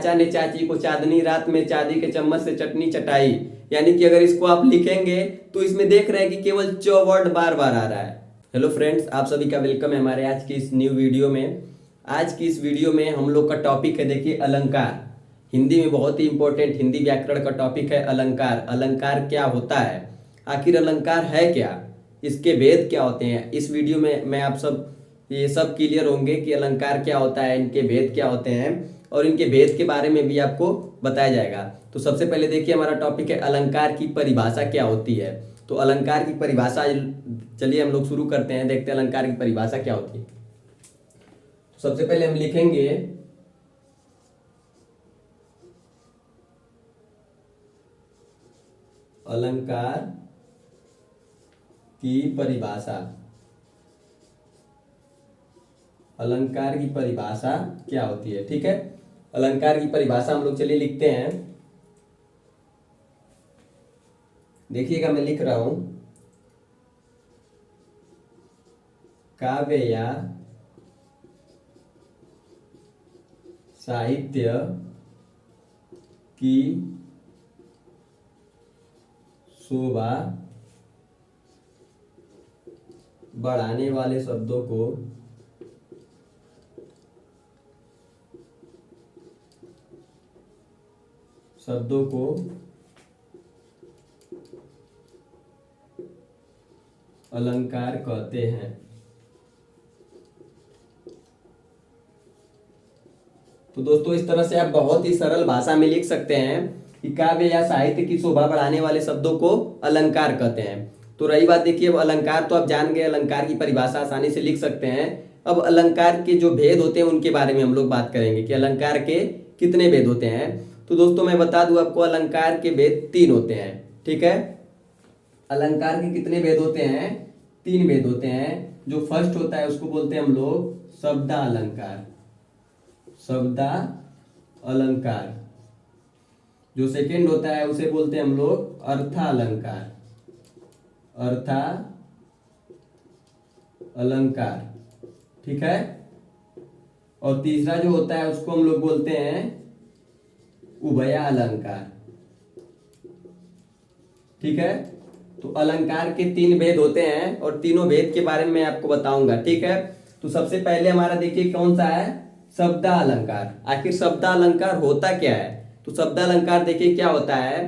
चाचा ने चाची को चांदनी रात में चांदी के चम्मच से चटनी चटाई। यानी कि अगर इसको आप लिखेंगे तो इसमें देख रहे हैं कि केवल च वर्ड बार बार आ रहा है। हेलो फ्रेंड्स, आप सभी का वेलकम है हमारे आज की इस न्यू वीडियो में। आज की इस वीडियो में हम लोग का टॉपिक है, देखिए, अलंकार। हिंदी में बहुत ही इंपॉर्टेंट हिंदी व्याकरण का टॉपिक है अलंकार। अलंकार क्या होता है, आखिर अलंकार है क्या, इसके भेद क्या होते हैं। इस वीडियो में मैं आप सब ये सब क्लियर होंगे कि अलंकार क्या होता है, इनके भेद क्या होते हैं, और इनके भेद के बारे में भी आपको बताया जाएगा। तो सबसे पहले देखिए, हमारा टॉपिक है अलंकार की परिभाषा क्या होती है। तो अलंकार की परिभाषा, चलिए हम लोग शुरू करते हैं, देखते हैं अलंकार की परिभाषा क्या होती है। तो सबसे पहले हम लिखेंगे अलंकार की परिभाषा। अलंकार की परिभाषा क्या होती है, ठीक है। अलंकार की परिभाषा हम लोग चलिए लिखते हैं। देखिएगा, मैं लिख रहा हूं, काव्य या साहित्य की शोभा बढ़ाने वाले शब्दों को अलंकार कहते हैं। तो दोस्तों, इस तरह से आप बहुत ही सरल भाषा में लिख सकते हैं कि काव्य या साहित्य की शोभा बढ़ाने वाले शब्दों को अलंकार कहते हैं। तो रही बात, देखिए, अब अलंकार तो आप जान गए, अलंकार की परिभाषा आसानी से लिख सकते हैं। अब अलंकार के जो भेद होते हैं उनके बारे में हम लोग बात करेंगे कि अलंकार के कितने भेद होते हैं। तो दोस्तों, मैं बता दूं आपको, अलंकार के भेद 3 होते हैं, ठीक है। अलंकार के कितने भेद होते हैं? 3 भेद होते हैं। जो फर्स्ट होता है उसको बोलते हैं हम लोग शब्दालंकार। शब्दालंकार। जो सेकंड होता है उसे बोलते हैं हम लोग अर्थालंकार। अर्थालंकार, ठीक है। और तीसरा जो होता है उसको हम लोग बोलते हैं उभयालंकार, ठीक है। तो अलंकार के 3 भेद होते हैं और तीनों भेद के बारे में मैं आपको बताऊंगा, ठीक है। तो सबसे पहले हमारा देखिए कौन सा है, शब्दालंकार। आखिर शब्दालंकार होता क्या है? तो शब्दालंकार देखिए क्या होता है,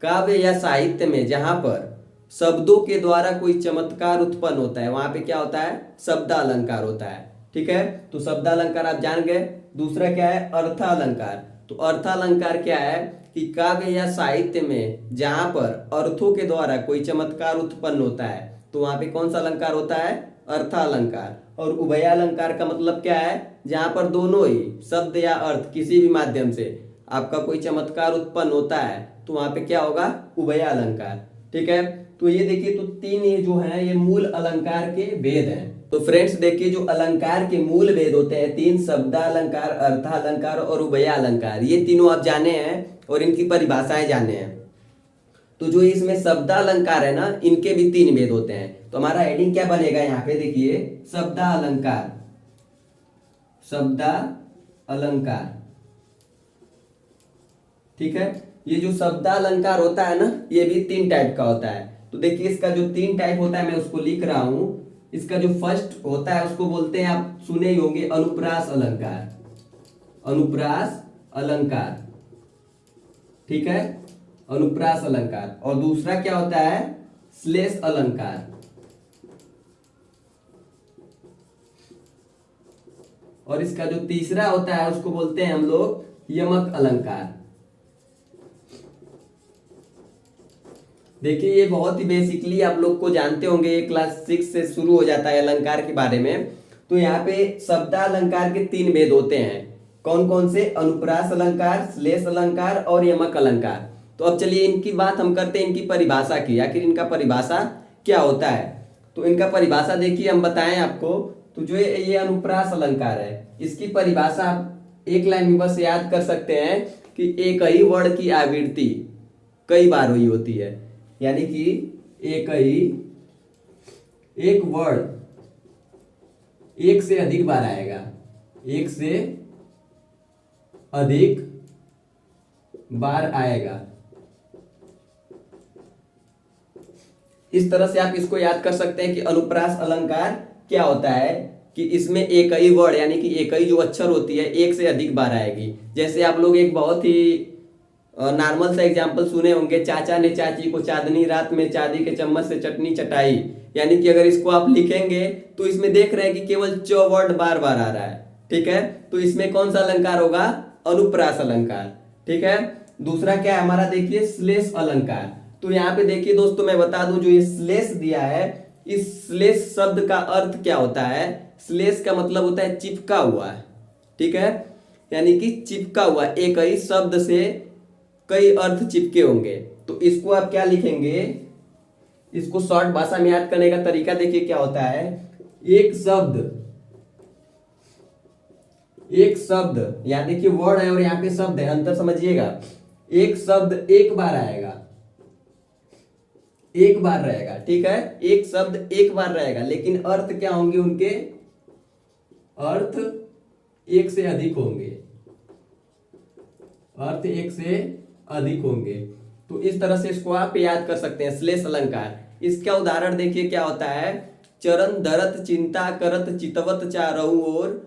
काव्य या साहित्य में जहां पर शब्दों के द्वारा कोई चमत्कार उत्पन्न होता है, वहां पे क्या होता है, शब्दालंकार होता है, ठीक है। तो शब्दालंकार आप जान गए। दूसरा क्या है, अर्थालंकार। तो अर्थालंकार क्या है कि काव्य या साहित्य में जहां पर अर्थों के द्वारा कोई चमत्कार उत्पन्न होता है, तो वहां पे कौन सा अलंकार होता है, अर्थालंकार। और उभयालंकार का मतलब क्या है, जहां पर दोनों ही शब्द या अर्थ किसी भी माध्यम से आपका कोई चमत्कार उत्पन्न होता है, तो वहां पे क्या होगा, उभयालंकार, ठीक है। तो ये देखिए, तो 3 ये जो है ये मूल अलंकार के भेद हैं। तो फ्रेंड्स देखिए, जो अलंकार के मूल भेद होते हैं 3, शब्दालंकार, अर्थालंकार और उभयालंकार, ये तीनों आप जाने हैं और इनकी परिभाषाएं जाने हैं। तो जो इसमें शब्दालंकार है ना, इनके भी 3 भेद होते हैं। तो हमारा हेडिंग क्या बनेगा यहाँ पे, देखिए, शब्दालंकार। शब्दालंकार, ठीक है। ये जो शब्दालंकार होता है ना, ये भी 3 टाइप का होता है। तो देखिए, इसका जो 3 टाइप होता है मैं उसको लिख रहा हूं। इसका जो फर्स्ट होता है उसको बोलते हैं, आप सुने ही होंगे, अनुप्रास अलंकार। अनुप्रास अलंकार, ठीक है, अनुप्रास अलंकार। और दूसरा क्या होता है, श्लेष अलंकार। और इसका जो तीसरा होता है उसको बोलते हैं हम लोग यमक अलंकार। देखिए, ये बहुत ही बेसिकली आप लोग को जानते होंगे, ये क्लास 6 से शुरू हो जाता है अलंकार के बारे में। तो यहाँ पे शब्दालंकार के 3 भेद होते हैं। कौन कौन से, अनुप्रास अलंकार, श्लेष अलंकार और यमक अलंकार। तो अब चलिए इनकी बात हम करते हैं, इनकी परिभाषा की, आखिर इनका परिभाषा क्या होता है। तो इनका परिभाषा देखिए हम बताएं आपको। तो जो ये अनुप्रास अलंकार है, इसकी परिभाषा आप एक लाइन में बस याद कर सकते हैं कि एक ही वर्ण की आवृत्ति कई बार हुई होती है। यानी कि एक वर्ड एक से अधिक बार आएगा, एक से अधिक बार आएगा। इस तरह से आप इसको याद कर सकते हैं कि अनुप्रास अलंकार क्या होता है, कि इसमें एक ही वर्ड यानी कि एक ही जो अक्षर होती है एक से अधिक बार आएगी। जैसे आप लोग एक बहुत ही नॉर्मल सा एग्जाम्पल सुने होंगे, चाचा ने चाची को चांदनी रात में चांदी के चम्मच से चटनी चटाई। यानी कि अगर इसको आप लिखेंगे तो इसमें देख रहे हैं कि केवल च वर्ड बार बार आ रहा है। ठीक है, तो इसमें कौन सा अलंकार होगा? अनुप्रास अलंकार। ठीक है, दूसरा क्या है हमारा, देखिए श्लेष अलंकार। तो यहाँ पे देखिए दोस्तों, मैं बता दूं जो ये श्लेष दिया है, इस श्लेष शब्द का अर्थ क्या होता है? श्लेष का मतलब होता है चिपका हुआ। ठीक है, यानी कि चिपका हुआ, एक ही शब्द से कई अर्थ चिपके होंगे। तो इसको आप क्या लिखेंगे? इसको शॉर्ट भाषा में याद करने का तरीका देखिए क्या होता है। एक शब्द, एक शब्द, यहाँ देखिए वर्ड है और यहाँ पे शब्द है, अंतर समझिएगा। एक शब्द एक बार आएगा, एक बार रहेगा। ठीक है, एक शब्द एक बार रहेगा, लेकिन अर्थ क्या होंगे उनके? अर्थ एक से अधिक होंगे, अर्थ एक से अधिक होंगे। तो इस तरह से इसको आप याद कर सकते हैं, श्लेष अलंकार। इसका उदाहरण देखिए क्या होता है। चरण धरत चिंता करत चितवत चारऊ और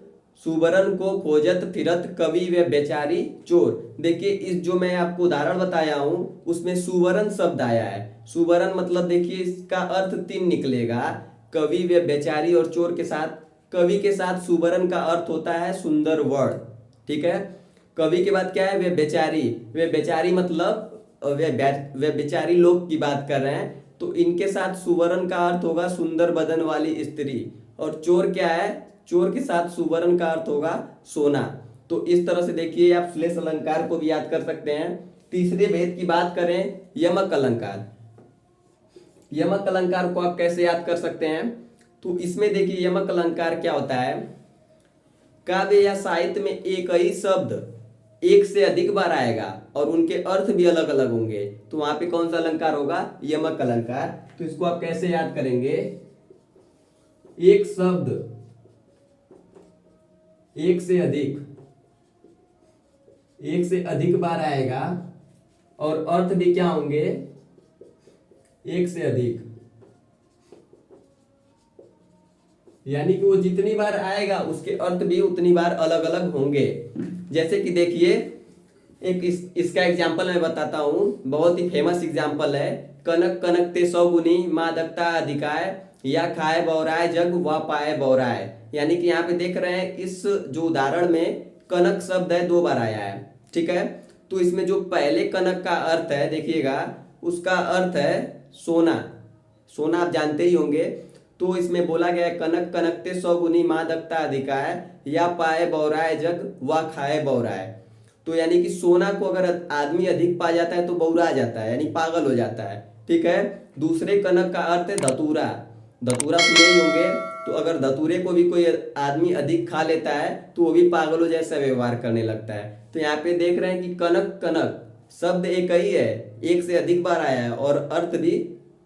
सुबरन को खोजत फिरत कवि व बेचारी चोर। देखिए इस जो मैं आपको उदाहरण बताया हूं उसमें सुवरन शब्द आया है। सुवरन मतलब देखिए इसका अर्थ तीन निकलेगा, कवि व बेचारी और चोर के साथ। कवि के साथ सुवरन का अर्थ होता है सुंदर वर्ड। ठीक है, कवि के बाद क्या है? वे बेचारी। वे बेचारी मतलब वे बेचारी लोग की बात कर रहे हैं, तो इनके साथ सुवर्ण का अर्थ होगा सुंदर बदन वाली स्त्री। और चोर क्या है? चोर के साथ सुवर्ण का अर्थ होगा सोना। तो इस तरह से देखिए आप श्लेष अलंकार को भी याद कर सकते हैं। तीसरे भेद की बात करें, यमक अलंकार। यमक अलंकार को आप कैसे याद कर सकते हैं? तो इसमें देखिए यमक अलंकार क्या होता है। काव्य या साहित्य में एक ही शब्द एक से अधिक बार आएगा और उनके अर्थ भी अलग अलग होंगे, तो वहां पे कौन सा अलंकार होगा? यमक अलंकार। तो इसको आप कैसे याद करेंगे? एक शब्द एक से अधिक बार आएगा और अर्थ भी क्या होंगे? एक से अधिक। यानी कि वो जितनी बार आएगा उसके अर्थ भी उतनी बार अलग अलग होंगे। जैसे कि देखिए इसका एग्जाम्पल मैं बताता हूं, बहुत ही फेमस एग्जाम्पल है। कनक कनक ते सौगुनी मादकता अधिकाय, या खाए बौराय जग व पाए बौराय। यानी कि यहाँ पे देख रहे हैं इस जो उदाहरण में कनक शब्द है दो बार आया है। ठीक है, तो इसमें जो पहले कनक का अर्थ है देखिएगा, उसका अर्थ है सोना। सोना आप जानते ही होंगे। तो इसमें बोला गया है कनक कनकते सौगुनी मादकता अधिकाय, या पाए बौराय जग व खाए बौराय। तो यानी कि सोना को अगर आदमी अधिक पा जाता है तो बौरा जाता है, यानी पागल हो जाता है। ठीक है, दूसरे कनक का अर्थ है धतूरा। धतूरा सुने ही होंगे। तो अगर धतूरे को भी कोई आदमी अधिक खा लेता है तो वो भी पागलों जैसा व्यवहार करने लगता है। तो यहाँ पे देख रहे हैं कि कनक कनक शब्द एक ही है, एक से अधिक बार आया है और अर्थ भी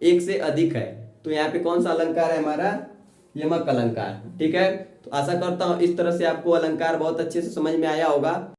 एक से अधिक है। तो यहाँ पे कौन सा अलंकार है हमारा? यमक अलंकार। ठीक है, तो आशा करता हूं इस तरह से आपको अलंकार बहुत अच्छे से समझ में आया होगा।